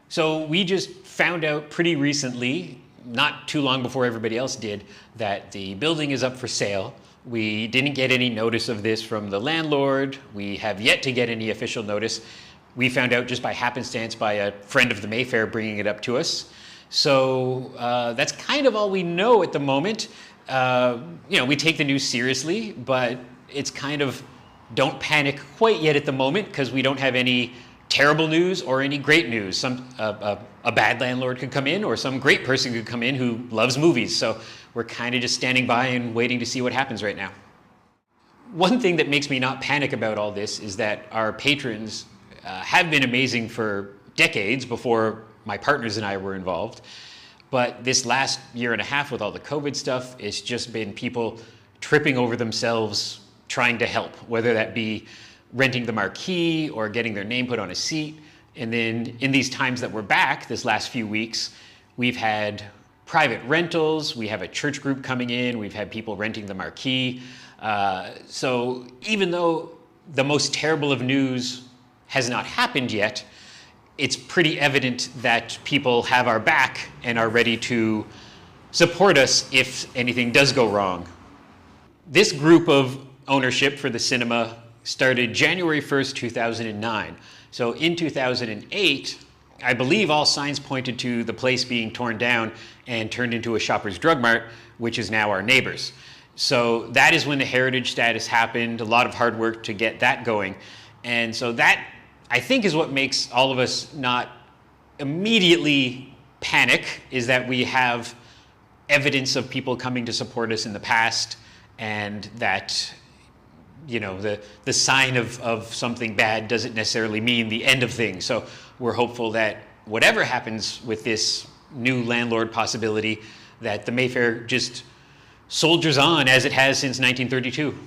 So we just found out pretty recently, not too long before everybody else did, that the building is up for sale. We didn't get any notice of this from the landlord. We have yet to get any official notice. We found out just by happenstance by a friend of the Mayfair bringing it up to us. So that's kind of all we know at the moment. We take the news seriously, but it's kind of don't panic quite yet at the moment because we don't have any terrible news or any great news. A bad landlord could come in or some great person could come in who loves movies. So we're kind of just standing by and waiting to see what happens right now. One thing that makes me not panic about all this is that our patrons have been amazing for decades before my partners and I were involved. But this last year and a half with all the COVID stuff, it's just been people tripping over themselves trying to help, whether that be renting the marquee or getting their name put on a seat. And then in these times that we're back, this last few weeks, we've had private rentals, we have a church group coming in, we've had people renting the marquee. So even though the most terrible of news has not happened yet, it's pretty evident that people have our back and are ready to support us if anything does go wrong. This group of ownership for the cinema started January 1st, 2009. So in 2008, I believe all signs pointed to the place being torn down and turned into a Shoppers Drug Mart, which is now our neighbors. So that is when the heritage status happened, a lot of hard work to get that going. And so that, I think, is what makes all of us not immediately panic, is that we have evidence of people coming to support us in the past, and that the sign of something bad doesn't necessarily mean the end of things. So we're hopeful that whatever happens with this new landlord possibility, that the Mayfair just soldiers on as it has since 1932.